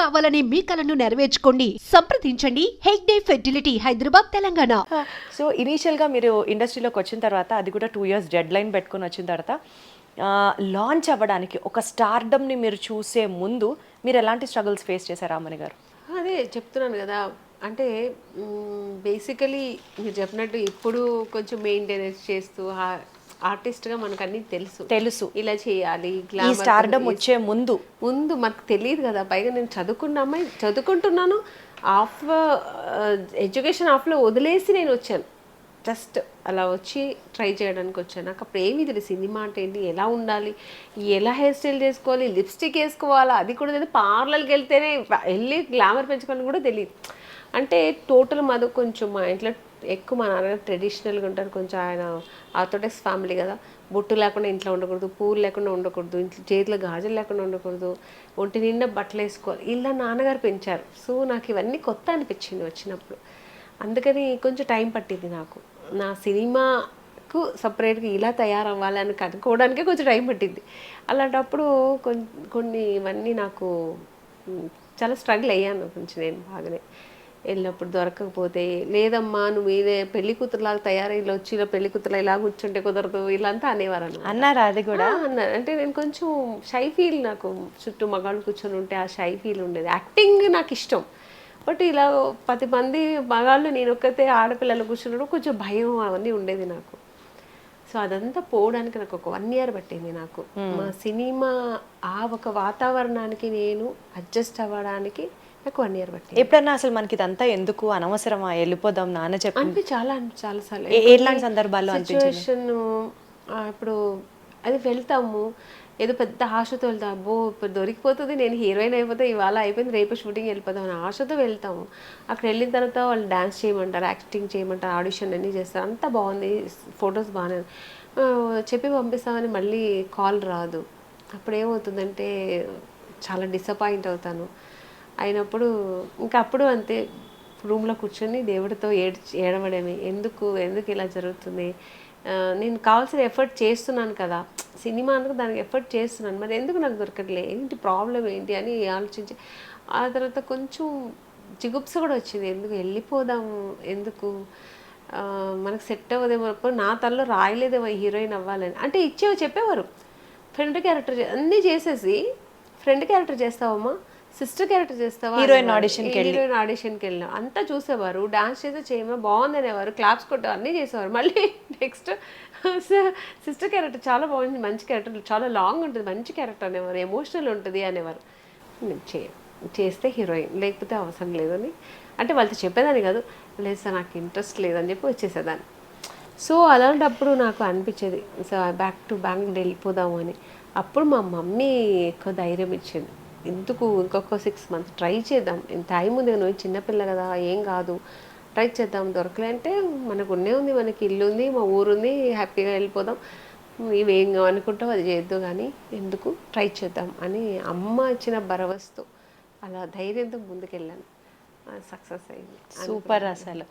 కావాలనే మీ కలను నెరవేర్చుకోండి. సంప్రదించండి హెగ్డే ఫెర్టిలిటీ, హైదరాబాద్, తెలంగాణ. సో ఇనీషియల్గా మీరు ఇండస్ట్రీలోకి వచ్చిన తర్వాత, అది కూడా 2 years డెడ్ లైన్ పెట్టుకొని వచ్చిన తర్వాత, లాంచ్ అవ్వడానికి ఒక స్టార్డమ్ని మీరు చూసే ముందు మీరు ఎలాంటి స్ట్రగుల్స్ ఫేస్ చేశారు రామని గారు? అదే చెప్తున్నాను కదా, అంటే బేసికలీ మీరు చెప్పినట్టు ఇప్పుడు కొంచెం మెయింటెనెన్స్ చేస్తూ ఆర్టిస్ట్గా మనకు అన్నీ తెలుసు ఇలా చేయాలి. ఈ స్టార్డమ్ వచ్చే ముందు మనకు తెలియదు కదా. పైగా నేను చదువుకున్న అమ్మాయి, చదువుకుంటున్నాను, ఎడ్యుకేషన్ ఆఫ్లో వదిలేసి నేను వచ్చాను. జస్ట్ అలా వచ్చి ట్రై చేయడానికి వచ్చాను. నాకు అప్పుడు ఏమీ తెలియదు సినిమా అంటే ఏంటి, ఎలా ఉండాలి, ఎలా హెయిర్ స్టైల్ చేసుకోవాలి, లిప్స్టిక్ వేసుకోవాలా, అది కూడా తెలియదు. పార్లర్కి వెళ్తేనే వెళ్ళి గ్లామర్ పెంచుకోవాలని కూడా తెలియదు. అంటే టోటల్ మాది కొంచెం మా ఇంట్లో ఎక్కువ మా నాన్న ట్రెడిషనల్గా ఉంటారు. కొంచెం ఆయన ఆర్థోడాక్స్ ఫ్యామిలీ కదా. బొట్టు లేకుండా ఇంట్లో ఉండకూడదు, పూలు లేకుండా ఉండకూడదు, ఇంట్లో చేతిలో గాజులు లేకుండా ఉండకూడదు, ఒంటి నిండా బట్టలు వేసుకోవాలి, ఇలా నాన్నగారు పెంచారు. సో నాకు ఇవన్నీ కొత్త అనిపించింది వచ్చినప్పుడు. అందుకని కొంచెం టైం పట్టింది నాకు. నా సినిమాకు సపరేట్గా ఇలా తయారవ్వాలని కనుక్కోవడానికే కొంచెం టైం పట్టింది. అలాంటప్పుడు కొన్ని ఇవన్నీ నాకు చాలా స్ట్రగుల్ అయ్యాను కొంచెం. నేను బాగానే వెళ్ళినప్పుడు దొరకకపోతే, లేదమ్మా నువ్వు ఇదే పెళ్లి కూతురులాగా తయారై ఇలా వచ్చి ఇలా పెళ్లి కూతురులా ఇలా కూర్చుంటే కుదరదు, ఇలాంతా అనేవారు అన్నారా? అది కూడా అన్నారు. అంటే నేను కొంచెం షై ఫీల్, నాకు చుట్టూ మగాళ్ళు కూర్చొని ఉంటే ఆ షై ఫీల్ ఉండేది. యాక్టింగ్ నాకు ఇష్టం, బట్ ఇలా 10 మంది మగాళ్ళు నేను ఒక్కతే ఆడపిల్లలు కూర్చున్నప్పుడు కొంచెం భయం అవన్నీ ఉండేది నాకు. సో అదంతా పోవడానికి నాకు ఒక 1 year పట్టింది నాకు. మా సినిమా ఆ ఒక వాతావరణానికి నేను అడ్జస్ట్ అవ్వడానికి నాకు 1 year పట్టింది. ఎప్పుడన్నా అసలు మనకి ఇదంతా ఎందుకు, అనవసరమా, వెళ్ళిపోదాం నాన్న చెప్పి చాలాసార్లు ఎలాంటి సందర్భాల్లో సిచ్యువేషన్. ఇప్పుడు అది వెళ్తాము, ఏదో పెద్ద ఆశతో వెళ్తాం, అబ్బో ఇప్పుడు దొరికిపోతుంది, నేను హీరోయిన్ అయిపోతే ఇవాళ అయిపోయింది, రేపు షూటింగ్ వెళ్ళిపోతాం అని ఆశతో వెళ్తాము. అక్కడ వెళ్ళిన తర్వాత వాళ్ళు డ్యాన్స్ చేయమంటారు, యాక్టింగ్ చేయమంటారు, ఆడిషన్ అన్నీ చేస్తారు, అంతా బాగుంది, ఫొటోస్ బాగానే చెప్పి పంపిస్తామని మళ్ళీ కాల్ రాదు. అప్పుడు ఏమవుతుందంటే చాలా డిసప్పాయింట్ అవుతాను. అయినప్పుడు ఇంకా అప్పుడు అంతే, రూమ్లో కూర్చొని దేవుడితో ఏడవడమే, ఎందుకు ఇలా జరుగుతుంది, నేను కావాల్సిన ఎఫర్ట్ చేస్తున్నాను కదా, సినిమా అందుకు దానికి ఎఫర్ట్ చేస్తున్నాను, మరి ఎందుకు నాకు దొరకట్లే, ఏంటి ప్రాబ్లం ఏంటి అని ఆలోచించి, ఆ తర్వాత కొంచెం జిగుప్స కూడా వచ్చింది, ఎందుకు వెళ్ళిపోదాము, ఎందుకు మనకు సెట్ అవ్వదేమో, నా తలలో రాయలేదేమో హీరోయిన్ అవ్వాలని. అంటే చెప్పేవారు ఫ్రెండ్ క్యారెక్టర్ అన్నీ చేసేసి, ఫ్రెండ్ క్యారెక్టర్ చేస్తావమ్మా, సిస్టర్ క్యారెక్టర్ చేస్తావా, హీరోయిన్ ఆడిషన్కి వెళ్ళినా అంతా చూసేవారు, డాన్స్ చేస్తే చేయమా బాగుంది అనేవారు, క్లాప్స్ కొట్టారు, అన్నీ చేసేవారు. మళ్ళీ నెక్స్ట్ సిస్టర్ క్యారెక్టర్ చాలా బాగుంది, మంచి క్యారెక్టర్, చాలా లాంగ్ ఉంటుంది, మంచి క్యారెక్టర్ అనేవారు, ఎమోషనల్ ఉంటుంది అనేవారు. చేస్తే హీరోయిన్, లేకపోతే అవసరం లేదని, అంటే వాళ్ళతో చెప్పేదాన్ని కాదు, లేదు సార్ నాకు ఇంట్రెస్ట్ లేదని చెప్పి వచ్చేసేదాన్ని. సో అలాంటప్పుడు నాకు అనిపించేది, సో బ్యాక్ టు బెంగళూరు వెళ్ళిపోదాము అని. అప్పుడు మా మమ్మీ ఎక్కువ ధైర్యం ఇచ్చింది, ఎందుకు ఇంకొక 6 months ట్రై చేద్దాం, టైం ఉంది, నువ్వు చిన్నపిల్ల కదా, ఏం కాదు, ట్రై చేద్దాం, దొరకలే అంటే మనకు ఉంది, మనకి ఇల్లు ఉంది, మా ఊరుంది, హ్యాపీగా వెళ్ళిపోదాం, ఇవేం అనుకుంటావు అది చేద్దాం, కానీ ఎందుకు ట్రై చేద్దాం అని అమ్మ ఇచ్చిన భరవసతో అలా ధైర్యంతో ముందుకెళ్ళాను. సక్సెస్ అయింది. సూపర్ అసలు.